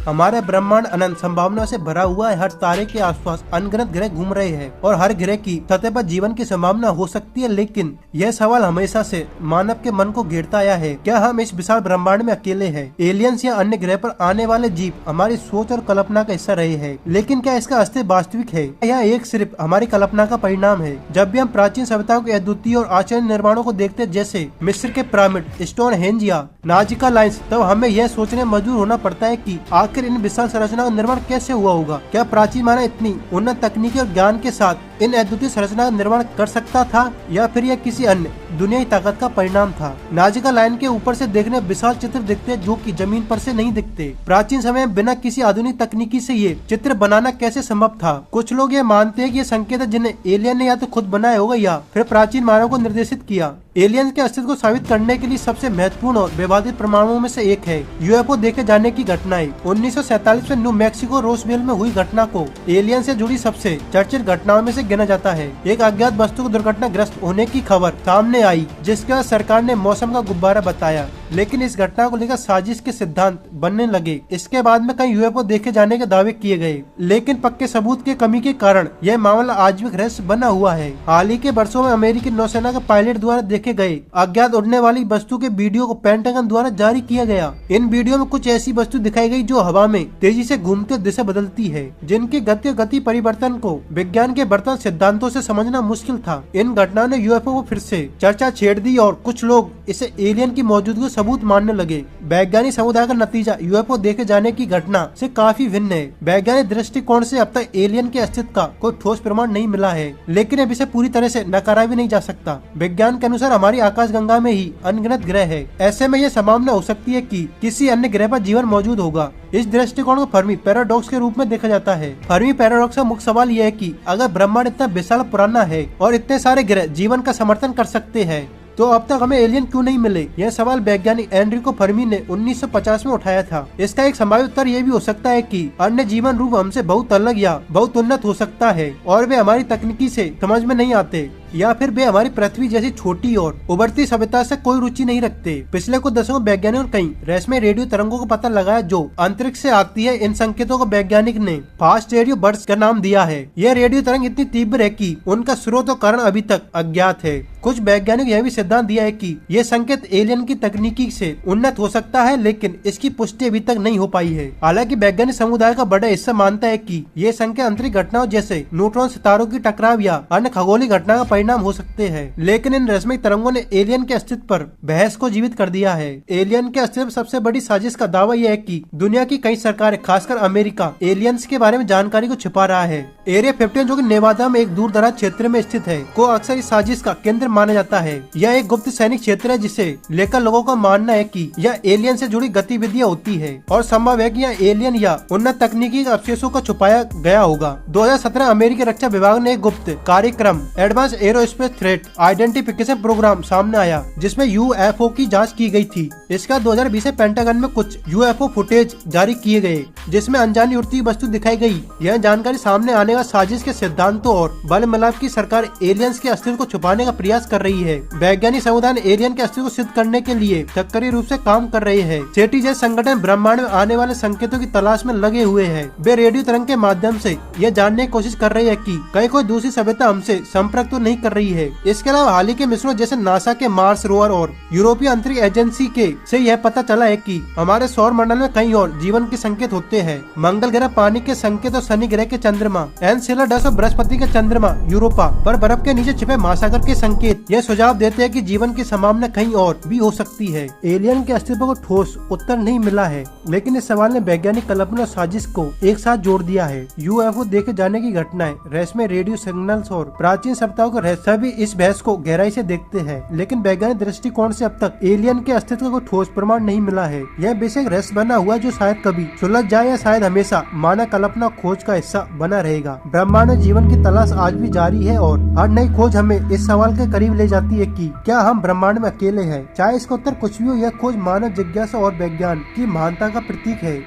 हमारा ब्रह्मांड अनंत संभावना से भरा हुआ है। हर तारे के आसपास अनगिनत ग्रह घूम रहे हैं और हर ग्रह की सतह पर जीवन की संभावना हो सकती है। लेकिन यह सवाल हमेशा से मानव के मन को घेरता आया है, क्या हम इस विशाल ब्रह्मांड में अकेले हैं? एलियंस या अन्य ग्रह पर आने वाले जीव हमारी सोच और कल्पना का हिस्सा रहे हैं, लेकिन क्या इसका अस्तित्व वास्तविक है? यह एक सिर्फ हमारी कल्पना का परिणाम है। जब भी हम प्राचीन सभ्यताओं के अद्वितीय और आश्चर्य निर्माणों को देखते, जैसे मिस्र के पिरामिड, स्टोनहेंज या नाजिका लाइन्स, तब हमें यह सोचने मजबूर होना पड़ता है कि आखिर इन विशाल संरचनाओं का निर्माण कैसे हुआ होगा। क्या प्राचीन मानव इतनी उन्नत तकनीकी और ज्ञान के साथ इन अद्वितीय संरचना का निर्माण कर सकता था, या फिर यह किसी अन्य दुनियाई ताकत का परिणाम था? नाजिका लाइन के ऊपर से देखने विशाल चित्र दिखते जो कि जमीन पर से नहीं दिखते। प्राचीन समय में बिना किसी आधुनिक तकनीकी से ये चित्र बनाना कैसे संभव था? कुछ लोग ये मानते हैं कि ये संकेत है जिन्हें एलियन ने या तो खुद बनाया होगा या फिर प्राचीन मानव को निर्देशित किया। एलियंस के अस्तित्व को साबित करने के लिए सबसे महत्वपूर्ण और विवादित प्रमाणों में से एक है यूएफओ देखे जाने की घटनाएं। 1947 में न्यू मैक्सिको रोसवेल में हुई घटना को एलियन से जुड़ी सबसे चर्चित घटनाओं में से गिना जाता है। एक अज्ञात वस्तु को दुर्घटनाग्रस्त होने की खबर सामने आई, जिसके बाद सरकार ने मौसम का गुब्बारा बताया, लेकिन इस घटना को लेकर साजिश के सिद्धांत बनने लगे। इसके बाद में कई यूएफओ देखे जाने के दावे किए गए, लेकिन पक्के सबूत की कमी के कारण यह मामला आज भी रहस्य बना हुआ है। हाल ही के वर्षों में अमेरिकी नौसेना के पायलट द्वारा देखे गए अज्ञात उड़ने वाली वस्तु के वीडियो को पेंटागन द्वारा जारी किया गया। इन वीडियो में कुछ ऐसी वस्तु दिखाई गई जो हवा में तेजी से घूमते दिशा बदलती है, जिनकी गति परिवर्तन को विज्ञान के वर्तमान सिद्धांतों से समझना मुश्किल था। इन घटनाओं ने यूएफओ को फिर से चर्चा छेड़ दी और कुछ लोग इसे एलियन की मौजूदगी सबूत मानने लगे। वैज्ञानिक समुदाय का नतीजा यूएफओ देखे जाने की घटना से काफी भिन्न है। वैज्ञानिक दृष्टिकोण से अब तक एलियन के अस्तित्व का कोई ठोस प्रमाण नहीं मिला है, लेकिन अब इसे पूरी तरह से नकारा भी नहीं जा सकता। विज्ञान के अनुसार हमारी आकाशगंगा में ही अनगिनत ग्रह है। ऐसे में यह संभावना हो सकती है कि किसी अन्य ग्रह पर जीवन मौजूद होगा। इस दृष्टिकोण को फर्मी पैराडॉक्स के रूप में देखा जाता है। फर्मी पैराडॉक्स का मुख्य सवाल यह है कि अगर ब्रह्मांड इतना विशाल पुराना है और इतने सारे ग्रह जीवन का समर्थन कर सकते हैं, तो अब तक हमें एलियन क्यों नहीं मिले? यह सवाल वैज्ञानिक एनरिको फर्मी ने 1950 में उठाया था। इसका एक संभावित उत्तर यह भी हो सकता है कि अन्य जीवन रूप हमसे बहुत अलग या बहुत उन्नत हो सकता है और वे हमारी तकनीकी से समझ में नहीं आते, या फिर वे हमारी पृथ्वी जैसी छोटी और उभरती सभ्यता से कोई रुचि नहीं रखते। पिछले कुछ दशकों में वैज्ञानिकों ने कई रहस्यमय रेडियो तरंगों को पता लगाया जो अंतरिक्ष से आती है। इन संकेतों को वैज्ञानिक ने फास्ट रेडियो बर्ड्स का नाम दिया है। यह रेडियो तरंग इतनी तीव्र है कि उनका स्रोत और कारण अभी तक अज्ञात है। कुछ वैज्ञानिक यह भी सिद्धांत दिया है कि यह संकेत एलियन की तकनीकी से उन्नत हो सकता है, लेकिन इसकी पुष्टि अभी तक नहीं हो पाई है। हालांकि वैज्ञानिक समुदाय का बड़ा हिस्सा मानता है कि ये संकेत अंतरिक्ष घटनाओं जैसे न्यूट्रॉन सितारों की टकराव या अन्य खगोलीय घटना का परिणाम हो सकते हैं। लेकिन इन रहस्यमय तरंगों ने एलियन के अस्तित्व पर बहस को जीवित कर दिया है। एलियन के अस्तित्व सबसे बड़ी साजिश का दावा यह है कि दुनिया की कई सरकारें, खासकर अमेरिका, एलियंस के बारे में जानकारी को छिपा रहा है। एरिया 51, जो कि नेवादा में एक दूर दराज क्षेत्र में स्थित है, को अक्सर इस साजिश का केंद्र माना जाता है। यह एक गुप्त सैनिक क्षेत्र है जिसे लेकर लोगों का मानना है कि यह एलियन से जुड़ी गतिविधियां होती है और संभव है कि यह एलियन या उन्नत तकनीकी अवशेषों को छुपाया गया होगा। 2017 अमेरिकी रक्षा विभाग ने एक गुप्त कार्यक्रम advanced aerospace threat identification program सामने आया, जिसमें यूएफओ की जांच की गई थी। इसका 2020 में पेंटागन में कुछ यूएफओ फुटेज जारी किए गए, जिसमें अनजानी उड़ती वस्तु दिखाई गई। यह जानकारी सामने आने का साजिश के सिद्धांतों और बल मिलाप की सरकार एलियंस के अस्तित्व को छुपाने का प्रयास कर रही है। वैज्ञानिक समुदाय एलियन के अस्तित्व को सिद्ध करने के लिए सक्रिय रूप से काम कर रहे हैं। सेटी जैसे संगठन ब्रह्मांड में आने वाले संकेतों की तलाश में लगे हुए हैं। वे रेडियो तरंग के माध्यम से यह जानने की कोशिश कर रहे हैं कि कहीं कोई दूसरी सभ्यता हमसे संपर्क तो नहीं कर रही है। इसके अलावा हाल ही के मिशनों जैसे नासा के मार्स रोवर और यूरोपीय अंतरिक्ष एजेंसी के से यह पता चला है कि हमारे सौर मंडल में कहीं और जीवन के संकेत होते हैं। मंगल ग्रह पानी के संकेत और शनि ग्रह के चंद्रमा एनसेलेडस और बृहस्पति के चंद्रमा यूरोपा पर बर्फ के नीचे छिपे महासागर के संकेत यह सुझाव देते हैं कि जीवन की संभावना कहीं और भी हो सकती है। एलियन के अस्तित्व को ठोस उत्तर नहीं मिला है, लेकिन इस सवाल ने वैज्ञानिक कल्पना और साजिश को एक साथ जोड़ दिया है। यूएफओ देखे जाने की घटनाएं, रहस्यमय रेडियो सिग्नल्स और प्राचीन सभ्यताओं का रहस्य सभी इस बहस को गहराई से देखते हैं, लेकिन वैज्ञानिक दृष्टिकोण से अब तक एलियन के अस्तित्व को ठोस प्रमाण नहीं मिला है। यह बेसिक रहस्य बना हुआ जो शायद कभी सुलझ जाए या शायद हमेशा मानव कल्पना खोज का हिस्सा बना रहेगा। ब्रह्मांड में जीवन की तलाश आज भी जारी है और हर नई खोज हमें इस सवाल के करीब ले जाती है कि क्या हम ब्रह्मांड में अकेले हैं। चाहे इसका उत्तर कुछ भी हो, यह खोज मानव जिज्ञासा और विज्ञान की महानता का प्रतीक है।